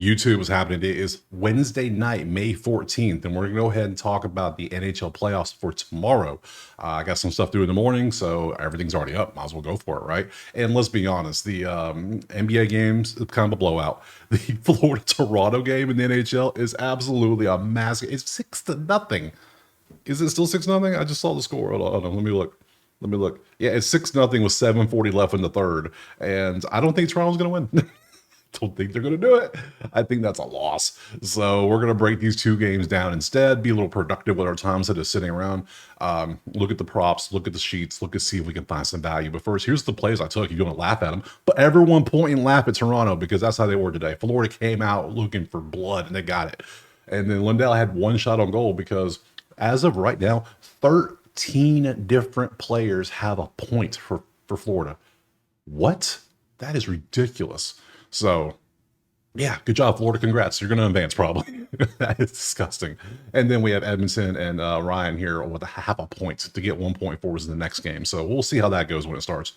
YouTube, what's happening today is Wednesday night, May 14th, and we're going to go ahead and talk about the NHL playoffs for tomorrow. I got some stuff to do in the morning, so everything's already up. Might as well go for it, right? And let's be honest, the NBA games is kind of a blowout. The Florida-Toronto game in the NHL is absolutely a massive. It's 6-0. Is it still 6-0? I just saw the score. Hold on, let me look. Let me look. Yeah, it's 6-0 with 7:40 left in the third, and I don't think Toronto's going to win. Don't think they're going to do it. I think that's a loss. So we're going to break these two games down instead, be a little productive with our time instead of sitting around. Look at the props, look at the sheets, look and see if we can find some value. But first, here's the plays I took. You're going to laugh at them, but everyone point and laugh at Toronto because that's how they were today. Florida came out looking for blood and they got it. And then Lindell had one shot on goal because as of right now, 13 different players have a point for Florida. What? That is ridiculous. So, yeah, good job, Florida. Congrats. You're going to advance probably. That is disgusting. And then we have Edmonton and Ryan here with a half a point to get 1.4 in the next game. So we'll see how that goes when it starts.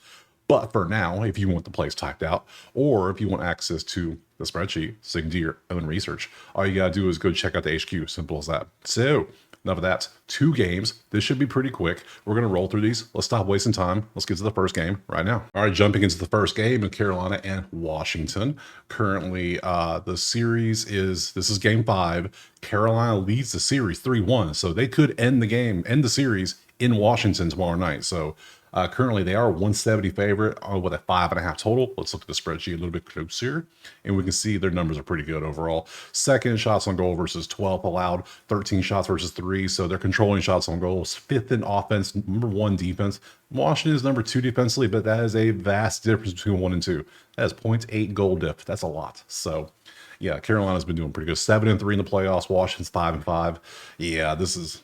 But for now, if you want the plays typed out, or if you want access to the spreadsheet so you can do your own research, all you got to do is go check out the HQ. Simple as that. So, enough of that. 2 games. This should be pretty quick. We're going to roll through these. Let's stop wasting time. Let's get to the first game right now. All right, jumping into the first game in Carolina and Washington. Currently, the series this is game 5. Carolina leads the series 3-1. So they could end the series in Washington tomorrow night. So currently, they are 170 favorite with a 5.5 total. Let's look at the spreadsheet a little bit closer, and we can see their numbers are pretty good overall. Second shots on goal versus 12th allowed, 13 shots versus 3. So they're controlling shots on goals. 5th in offense, number 1 defense. Washington is number 2 defensively, but that is a vast difference between 1 and 2. That is 0.8 goal diff. That's a lot. So yeah, Carolina's been doing pretty good. 7-3 in the playoffs. Washington's 5-5. Yeah,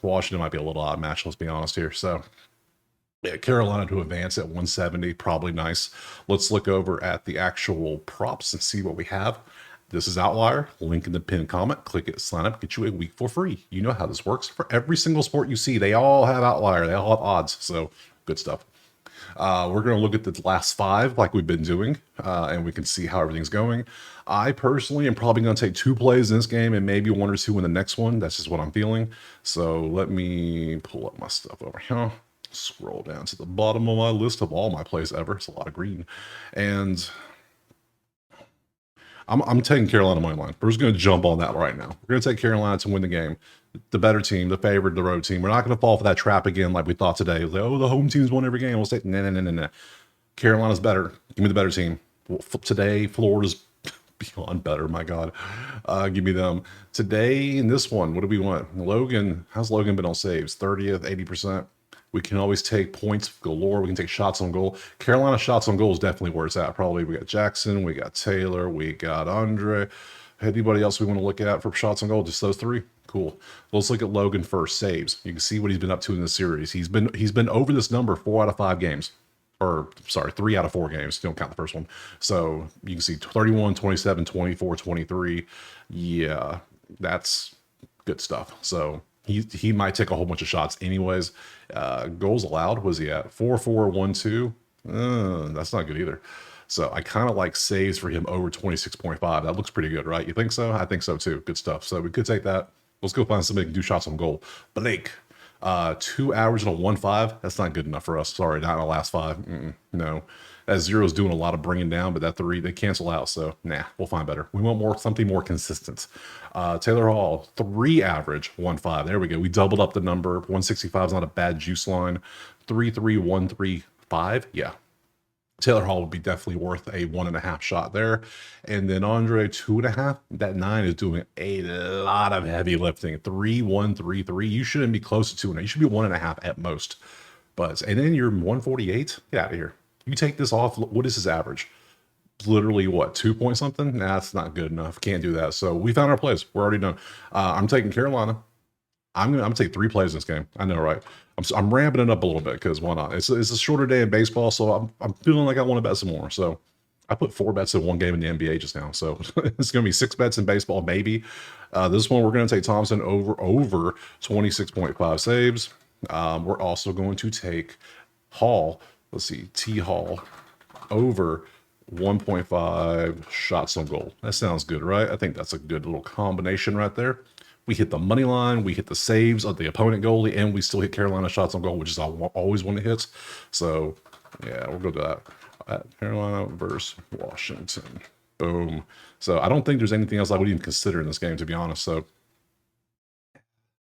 Washington might be a little odd match. Let's be honest here. So yeah, Carolina to advance at 170, probably nice. Let's look over at the actual props and see what we have. This is Outlier. Link in the pinned comment. Click it, sign up, get you a week for free. You know how this works. For every single sport you see, they all have Outlier. They all have odds. So good stuff. We're going to look at the last 5 like we've been doing, and we can see how everything's going. I personally am probably going to take 2 plays in this game and maybe 1 or 2 in the next one. That's just what I'm feeling. So let me pull up my stuff over here. Scroll down to the bottom of my list of all my plays ever. It's a lot of green. And I'm taking Carolina money line. We're just going to jump on that right now. We're going to take Carolina to win the game. The better team, the favorite, the road team. We're not going to fall for that trap again like we thought today. Like, oh, the home team's won every game. We'll say, no. Carolina's better. Give me the better team. Today, Florida's beyond better, my God. Give me them. Today, in this one, what do we want? Logan, how's Logan been on saves? 30th, 80%. We can always take points galore. We can take shots on goal. Carolina shots on goal is definitely where it's at. Probably we got Jackson, we got Taylor, we got Andre. Anybody else we want to look at for shots on goal? Just those 3? Cool. Let's look at Logan first. Saves. You can see what he's been up to in the series. He's been over this number 4 out of 5 games. Or sorry, 3 out of 4 games. Don't count the first one. So you can see 31, 27, 24, 23. Yeah, that's good stuff. So he might take a whole bunch of shots anyways. Goals allowed, was he at? 4-4, 1-2. That's not good either. So I kind of like saves for him over 26.5. That looks pretty good, right? You think so? I think so too. Good stuff. So we could take that. Let's go find somebody who can do shots on goal. Blake, 2 average and a 1.5. That's not good enough for us. Sorry, not in the last 5. No. That 0 is doing a lot of bringing down, but that 3, they cancel out. So, nah, we'll find better. We want something more consistent. Taylor Hall, 3 average, 1.5. There we go. We doubled up the number. 165 is not a bad juice line. 3-3, 1-3-5. Yeah. Taylor Hall would be definitely worth a 1.5 shot there. And then Andre, 2.5. That 9 is doing a lot of heavy lifting. 3-1, 3-3. You shouldn't be close to 2.5. You should be 1.5 at most. And then you're 148. Get out of here. You take this off. What is his average? Literally what, 2 point something? Nah, that's not good enough. Can't do that. So we found our plays. We're already done. I'm taking Carolina. I'm gonna take 3 plays in this game. I know, right? I'm ramping it up a little bit because why not? It's a shorter day in baseball, so I'm feeling like I want to bet some more. So I put 4 bets in one game in the NBA just now. So it's gonna be 6 bets in baseball, maybe. This one we're gonna take Thompson over 26.5 saves. We're also going to take Hall. Let's see, T Hall over 1.5 shots on goal. That sounds good, right? I think that's a good little combination right there. We hit the money line, we hit the saves of the opponent goalie, and we still hit Carolina shots on goal, which is always one of the hits. So, yeah, we'll go to that. Carolina versus Washington. Boom. So I don't think there's anything else I would even consider in this game, to be honest. So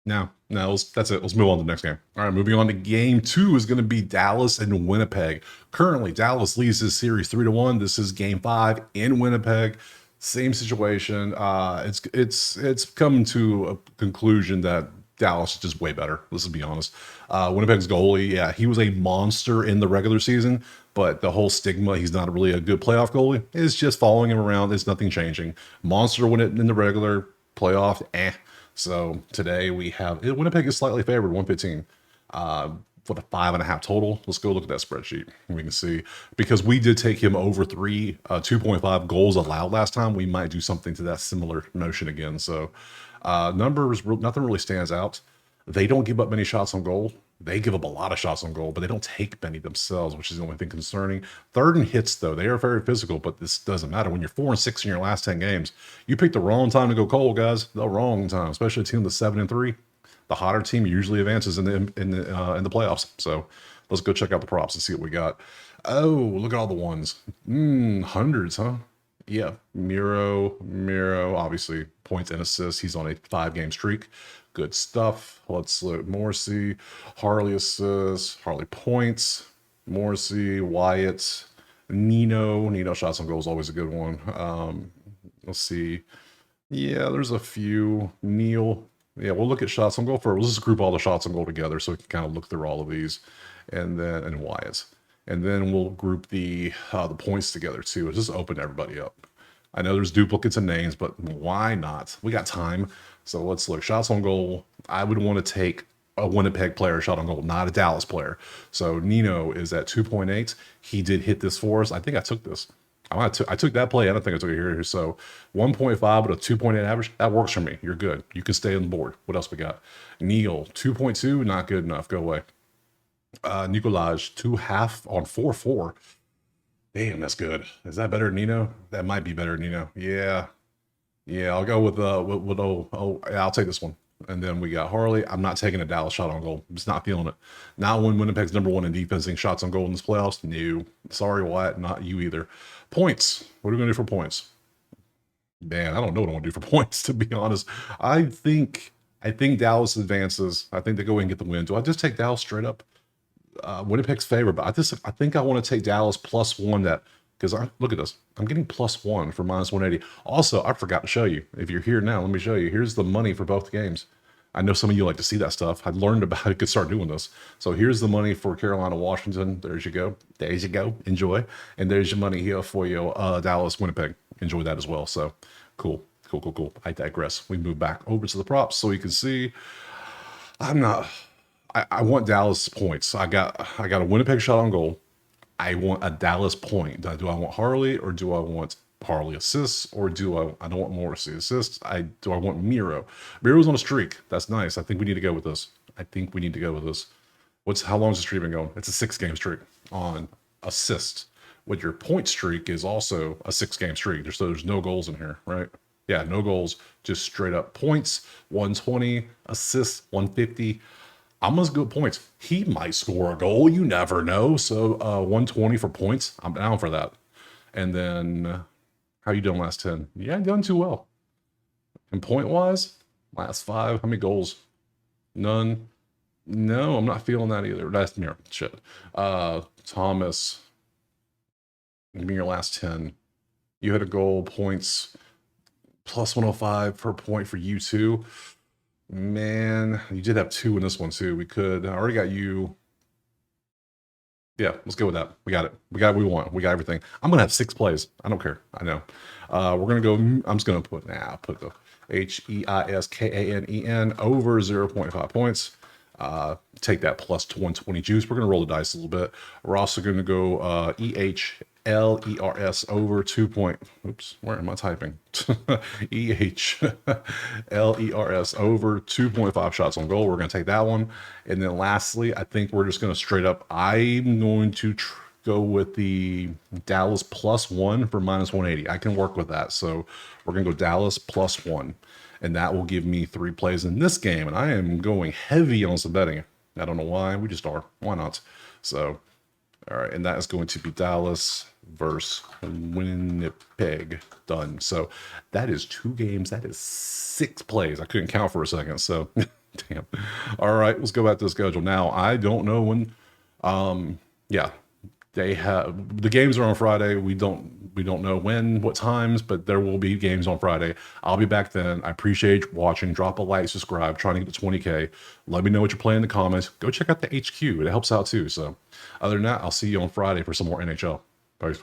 no, that's it. Let's move on to the next game. All right, moving on to game 2 is going to be Dallas and Winnipeg. Currently, Dallas leads this series 3-1. This is game 5 in Winnipeg. Same situation. It's coming to a conclusion that Dallas is just way better. Let's be honest. Winnipeg's goalie, yeah, he was a monster in the regular season, but the whole stigma, he's not really a good playoff goalie, is just following him around. There's nothing changing. Monster when it in the regular playoff, So today we have Winnipeg is slightly favored, 115. For the 5.5 total. Let's go look at that spreadsheet. We can see, because we did take him over 2.5 goals allowed last time. We might do something to that similar notion again. So numbers, nothing really stands out. They don't give up many shots on goal. They give up a lot of shots on goal, but they don't take many themselves, which is the only thing concerning. Third and hits, though, they are very physical, but this doesn't matter. When you're 4-6 in your last 10 games, you picked the wrong time to go cold, guys. The wrong time, especially a team that's 7-3. The hotter team usually advances in the playoffs. So let's go check out the props and see what we got. Oh, look at all the ones. Hundreds, huh? Yeah, Miro, obviously points and assists. He's on a 5-game streak. Good stuff. Let's look. Morrissey, Harley assists, Harley points, Morrissey, Wyatt, Nino shots on goal is always a good one. Let's see. Yeah, there's a few. Neil. Yeah, we'll look at shots on goal first. We'll just group all the shots on goal together so we can kind of look through all of these, and Wyatt, and then we'll group the points together too. It'll just open everybody up. I know there's duplicates and names, but why not? We got time, so let's look. Shots on goal. I would want to take a Winnipeg player shot on goal, not a Dallas player. So Nino is at 2.8. He did hit this for us. I think I took this. I took that play. I don't think I took it here. So 1.5 with a 2.8 average. That works for me. You're good. You can stay on the board. What else we got? Neil, 2.2. Not good enough. Go away. Nikolaj, 2.5 on 4.4. Damn, that's good. Is that better than Nino? That might be better than Nino. Yeah. I'll go with I'll take this one. And then we got Harley. I'm not taking a Dallas shot on goal. I'm just not feeling it. Not when Winnipeg's #1 in defensing shots on goal in this playoffs. No. Sorry, Wyatt. Not you either. Points. What are we going to do for points? Man, I don't know what I want to do for points, to be honest. I think Dallas advances. I think they go in and get the win. Do I just take Dallas straight up? Winnipeg's favor, but I think I want to take Dallas +1 that, because look at this. I'm getting +1 for -180. Also, I forgot to show you. If you're here now, let me show you. Here's the money for both games. I know some of you like to see that stuff. I learned about it, could start doing this. So here's the money for Carolina, Washington. There's you go. There's you go. Enjoy. And there's your money here for you, Dallas, Winnipeg. Enjoy that as well. So cool. I digress. We move back over to the props so you can see. I want Dallas points. I got a Winnipeg shot on goal. I want a Dallas point. Do I want Harley, or do I want Harley assists, or I don't want Morrissey assists. Do I want Miro? Miro's on a streak. That's nice. I think we need to go with this. How long has the streak been going? It's a 6-game streak on assists. With your point streak is also a 6-game streak. There's no goals in here, right? Yeah, no goals, just straight up points. 120 assists, 150. I'm gonna go points. He might score a goal. You never know. So 120 for points. I'm down for that. And then how you doing last 10? Yeah, I'm done too well. And point wise, last 5. How many goals? None. No, I'm not feeling that either. That's mirror shit. Thomas, give me your last 10. You had a goal, points, +105 per point for you too. Man, you did have 2 in this one too. I already got you. Yeah, let's go with that. We got it. We got what we want. We got everything. I'm gonna have 6 plays. I don't care. I know. We're gonna go. I'm just gonna put the HEISKANEN over 0.5 points. Take that +120 juice. We're gonna roll the dice a little bit. We're also gonna go EHLERS over 2. Oops, where am I typing? EHLERS over 2.5 shots on goal. We're gonna take that one, and then lastly, I think we're just gonna straight up. I'm going to go with the Dallas +1 for -180. I can work with that. So we're going to go Dallas +1. And that will give me 3 plays in this game. And I am going heavy on some betting. I don't know why. We just are. Why not? So, all right. And that is going to be Dallas versus Winnipeg. Done. So that is 2 games. That is 6 plays. I couldn't count for a second. So, damn. All right. Let's go back to the schedule. Now, I don't know when. Yeah. They have the games are on Friday. We don't know when, what times, but there will be games on Friday. I'll be back then. I appreciate you watching. Drop a like, subscribe, trying to get to 20K. Let me know what you're playing in the comments. Go check out the HQ. It helps out too. So other than that, I'll see you on Friday for some more NHL. Peace.